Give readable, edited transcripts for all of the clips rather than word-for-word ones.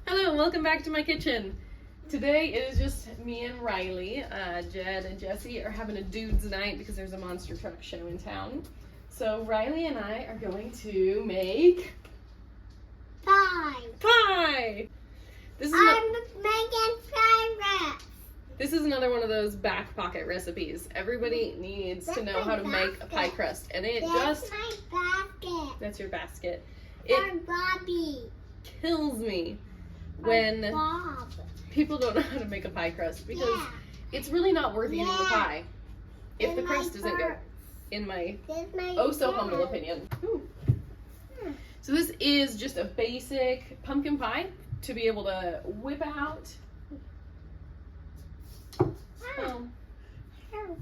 Hello and welcome back to my kitchen. Today it is just me and Riley. Jed and Jesse are having a dudes night because there's a monster truck show in town. So Riley and I are going to make pie. I'm making pie. This is another one of those back pocket recipes. Everybody needs to know how to make a pie crust, and it That's my basket. that's your basket. Or It Bobby. kills me when Bob. people don't know how to make a pie crust because Yeah. it's really not worth eating the Yeah. pie if In the my crust isn't good, purse. in my This is my oh so purse. humble opinion. Ooh. So this is just a basic pumpkin pie to be able to whip out.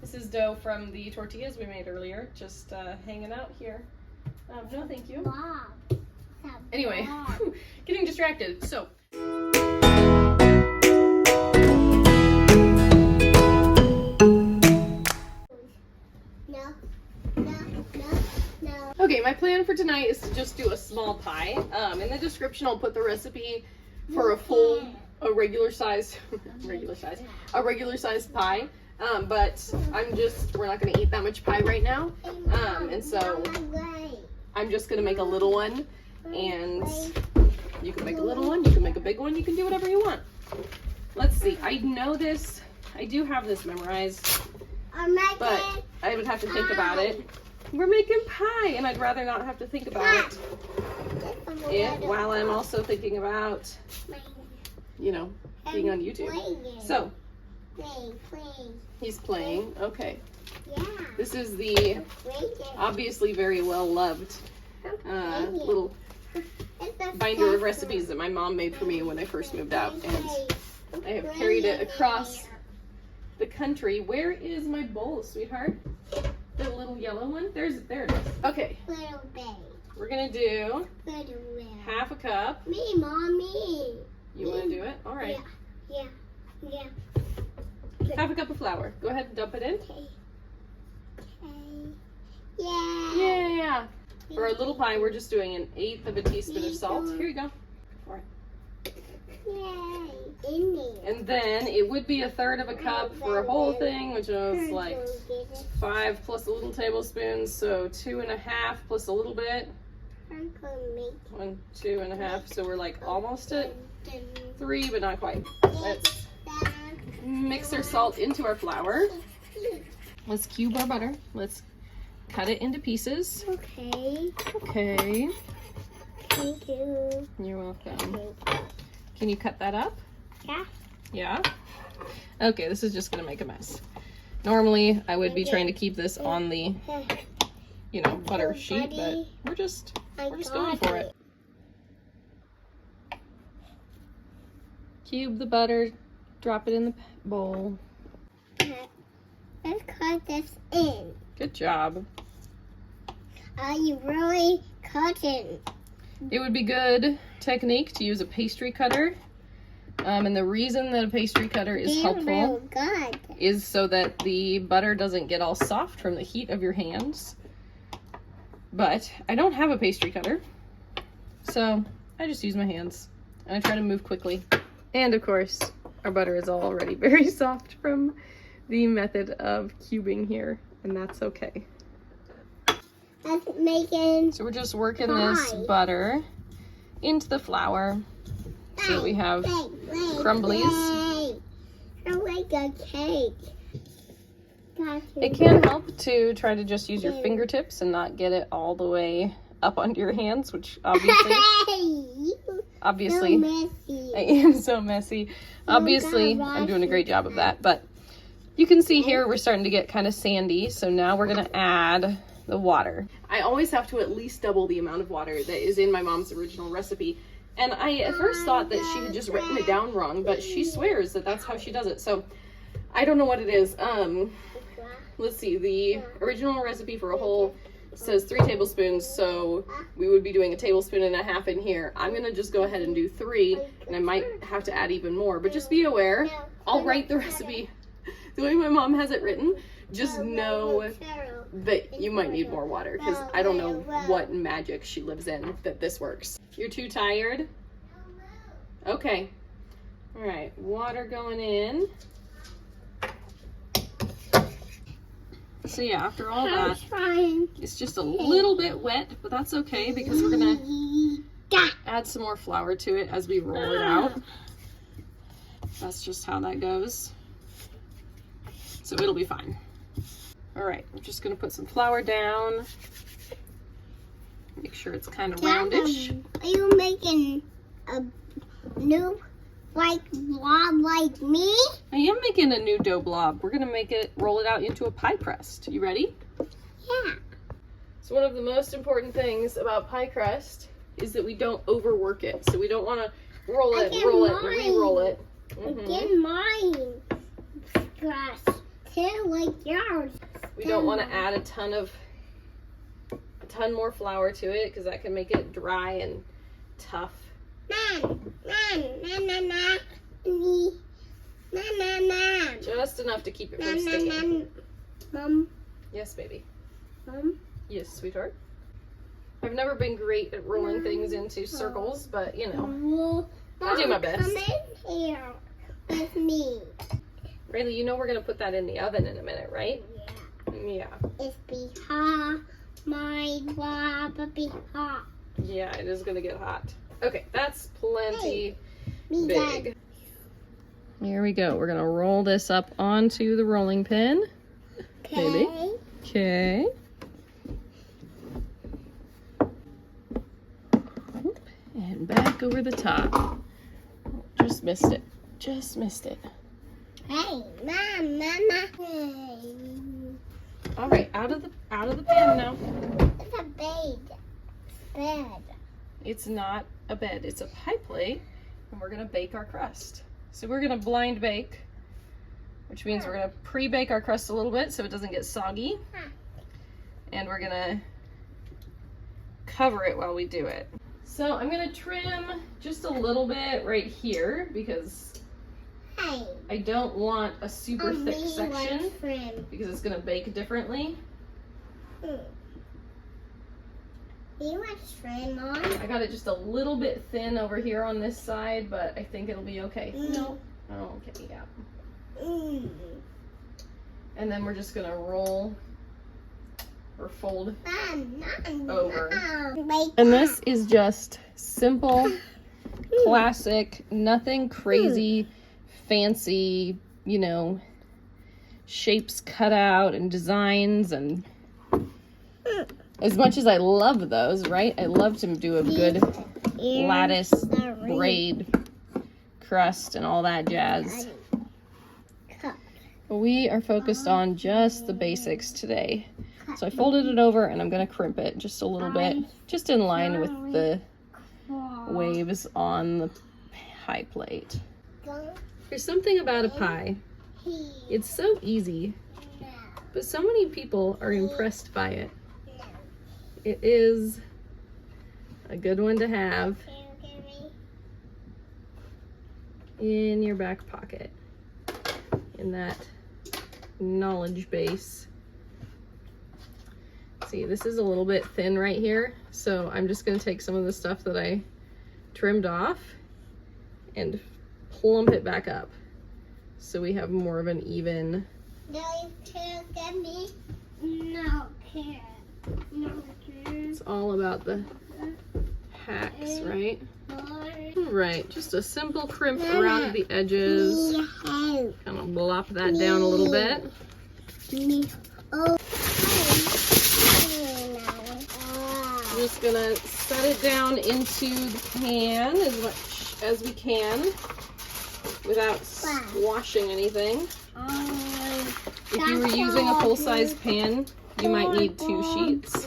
This is dough from the tortillas we made earlier, just hanging out here. No, thank you. Bob. Anyway, Bob. getting distracted. So. No. Okay, my plan for tonight is to just do a small pie. In the description, I'll put the recipe for a regular size pie. But we're not gonna eat that much pie right now. And so I'm just gonna make a little one, and you can make a little one, you can make a big one, you can do whatever you want. Let's see, I do have this memorized, but I would have to think about it. We're making pie, and I'd rather not have to think about it while I'm also thinking about, being on YouTube. So, he's playing, okay. Yeah. This is the obviously very well loved little binder of recipes that my mom made for me when I first moved out, and I have carried it across the country. Where is my bowl, sweetheart? The little yellow one? There it is. Okay. Little baby. We're gonna do half a cup. Me, mommy. You want to do it? All right. Yeah. Half a cup of flour. Go ahead and dump it in. Okay. Yeah. Yeah. For our little pie, we're just doing 1/8 of a teaspoon of salt. Here you go. For it. Yay. In there. And then it would be 1/3 of a cup for a whole thing, which is like 5 plus a little tablespoon, so 2.5 plus a little bit. 1, 2.5. So we're like almost at 3, but not quite. Let's mix our salt into our flour. Let's cube our butter. Let's cut it into pieces. Okay. Okay. Thank you. You're welcome. Can you cut that up? Yeah. Yeah? Okay, this is just gonna make a mess. Normally, I would be trying to keep this on the, butter sheet, but we're just going for it. Cube the butter, drop it in the bowl. Let's cut this in. Good job. Are you really cutting? It would be good technique to use a pastry cutter. And the reason that a pastry cutter is helpful Good. is so that the butter doesn't get all soft from the heat of your hands. But I don't have a pastry cutter, so I just use my hands. And I try to move quickly. And of course, our butter is already very soft from the method of cubing here, and that's okay. Let's make So we're just working this butter into the flour so that we have crumblies. Like a cake. It can help to try to just use your fingertips and not get it all the way up onto your hands, which obviously So messy. I am so messy. Obviously, I'm doing a great job of that, but you can see here we're starting to get kind of sandy, so now we're gonna add the water. I always have to at least double the amount of water that is in my mom's original recipe. And I at first thought that she had just written it down wrong, but she swears that that's how she does it. So I don't know what it is. Let's see, the original recipe for a whole says 3 tablespoons, so we would be doing 1.5 tablespoons in here. I'm gonna just go ahead and do 3, and I might have to add even more, but just be aware, I'll write the recipe the way my mom has it written. Just know that you might need more water, because I don't know what magic she lives in that this works. You're too tired? Okay. All right, water going in. So yeah, after all that, it's just a little bit wet, but that's okay because we're gonna add some more flour to it as we roll it out. That's just how that goes. So it'll be fine. All right, we're just gonna put some flour down. Make sure it's kind of roundish. Are you making a new blob like me? I am making a new dough blob. We're gonna roll it out into a pie crust. You ready? Yeah. So one of the most important things about pie crust is that we don't overwork it. So we don't want to roll it, and re-roll it. Get mine crust too, like yours. We don't want to add a ton more flour to it because that can make it dry and tough. Just enough to keep it from sticking. Mom. Yes, baby. Mom. Yes, sweetheart. I've never been great at rolling things into circles, but you know, I'll do my best. Come in here with me. Rayleigh, you know we're gonna put that in the oven in a minute, right? Yeah. Yeah. It's be hot. My blob be hot. Yeah, it is gonna get hot. Okay, that's plenty Me big. Dad. Here we go. We're gonna roll this up onto the rolling pin. Baby. Okay. And back over the top. Just missed it. Just missed it. Hey, Mama. Hey. All right, out of the pan now. It's a bed. It's not a bed. It's a pie plate, and we're gonna bake our crust. So we're gonna blind bake, which means we're gonna pre-bake our crust a little bit so it doesn't get soggy, and we're gonna cover it while we do it. So I'm gonna trim just a little bit right here because I don't want a super thick section because it's gonna bake differently. You want trim on? I got it just a little bit thin over here on this side, but I think it'll be okay. No. Oh, okay, yeah. And then we're just gonna roll or fold over. And this is just simple, classic, nothing crazy, fancy, you know, shapes cut out and designs. And as much as I love those, right? I love to do a good lattice braid crust and all that jazz. But we are focused on just the basics today. So I folded it over and I'm gonna crimp it just a little bit, just in line with the waves on the pie plate. There's something about a pie. It's so easy, but so many people are impressed by it. It is a good one to have in your back pocket, in that knowledge base. See, this is a little bit thin right here, so I'm just going to take some of the stuff that I trimmed off and plump it back up so we have more of an even. No, you can't get me. No, can't. No, can't. It's all about the hacks, right? Right, just a simple crimp around the edges. Kind of blop that down a little bit. I'm just gonna set it down into the pan as much as we can without squashing anything. If you were using a full-size pan, you might need 2 sheets.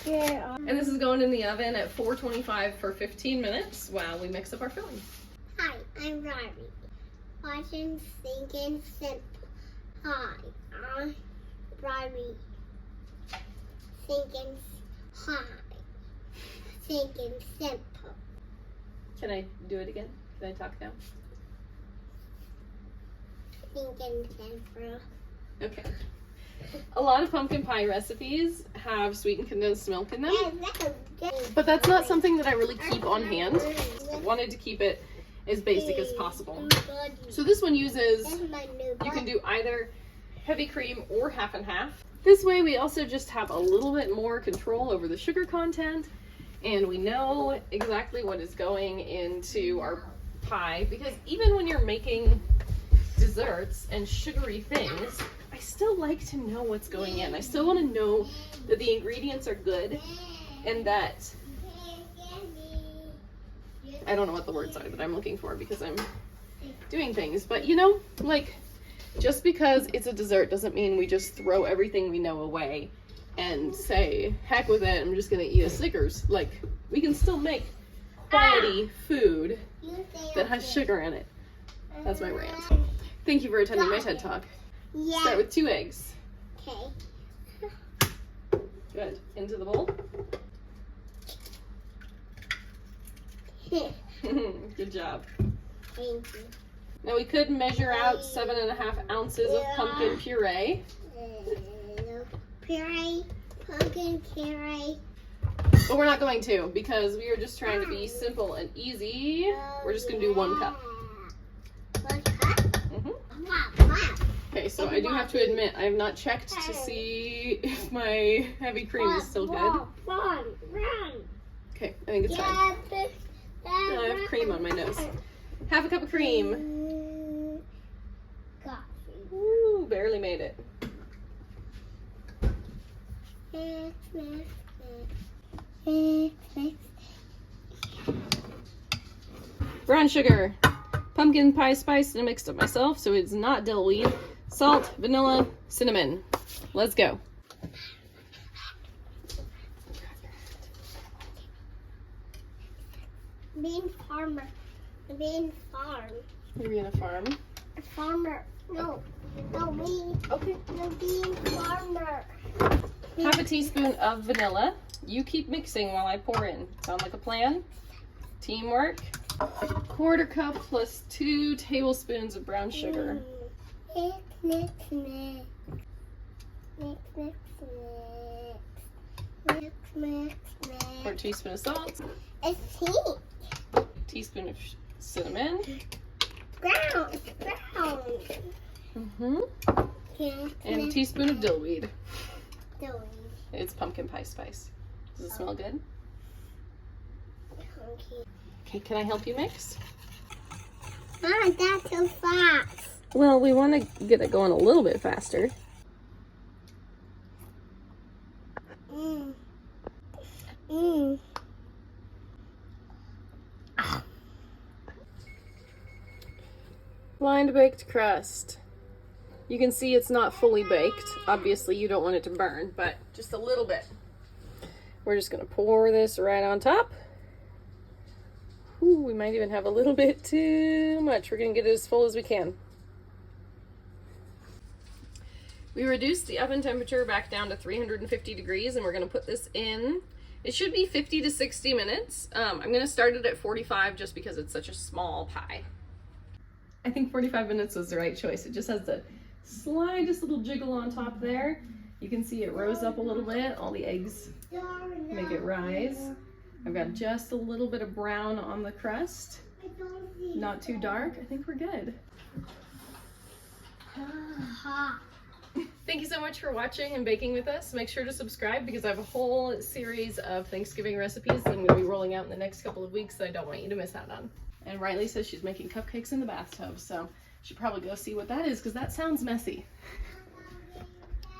And this is going in the oven at 425 for 15 minutes while we mix up our filling. Hi, I'm Robbie. Watching Thinking Simple. Hi, I'm Robbie. Thinking Simple. Can I do it again? Can I talk now? Thinking Simple. Okay. A lot of pumpkin pie recipes have sweetened condensed milk in them. Yeah, But that's not something that I really keep on hand. I wanted to keep it as basic as possible. So this one uses, you can do either heavy cream or half and half. This way we also just have a little bit more control over the sugar content, and we know exactly what is going into our pie, because even when you're making desserts and sugary things, I still like to know what's going in. I still want to know that the ingredients are good and that, I don't know what the words are that I'm looking for because I'm doing things, but you know, like, just because it's a dessert doesn't mean we just throw everything we know away and say, heck with it, I'm just gonna eat a Snickers. Like, we can still make quality food that has sugar in it. That's my rant. Thank you for attending my TED Talk. Yeah. Start with 2 eggs. Okay. Good. Into the bowl. Good job. Thank you. Now we could measure out 7.5 ounces of pumpkin puree. Puree, pumpkin puree. But we're not going to, because we are just trying to be simple and easy. We're just going to do 1 cup. 1 cup? Mm-hmm. Okay, so I do have to admit, I have not checked to see if my heavy cream is still good. Run. Okay, I think it's fine. I have cream on my nose. Half a cup of cream. Coffee. Ooh, barely made it. Brown sugar, pumpkin pie spice, and I mixed up myself, so it's not dill weed. Salt, vanilla, cinnamon. Let's go. Bean farmer. Bean farm. You're in a farm. A farmer. No, me. Okay. No, bean farmer. Half a teaspoon of vanilla. You keep mixing while I pour in. Sound like a plan? Teamwork. 1/4 cup plus 2 tablespoons of brown sugar. Mix. 1/4 teaspoon of salt. It's heat. Teaspoon of cinnamon. Brown. Mm-hmm. And a teaspoon of dill weed. It's pumpkin pie spice. Does it smell good? Okay, can I help you mix? Ah, that's so fast. Well, we want to get it going a little bit faster. Blind baked crust. You can see it's not fully baked. Obviously, you don't want it to burn, but just a little bit. We're just going to pour this right on top. Ooh, we might even have a little bit too much. We're going to get it as full as we can. We reduced the oven temperature back down to 350 degrees, and we're going to put this in. It should be 50 to 60 minutes. I'm going to start it at 45 just because it's such a small pie. I think 45 minutes was the right choice. It just has the slightest little jiggle on top there. You can see it rose up a little bit. All the eggs make it rise. I've got just a little bit of brown on the crust. Not too dark. I think we're good. Thank you so much for watching and baking with us. Make sure to subscribe because I have a whole series of Thanksgiving recipes that I'm going to be rolling out in the next couple of weeks that I don't want you to miss out on. And Riley says she's making cupcakes in the bathtub, so should probably go see what that is because that sounds messy.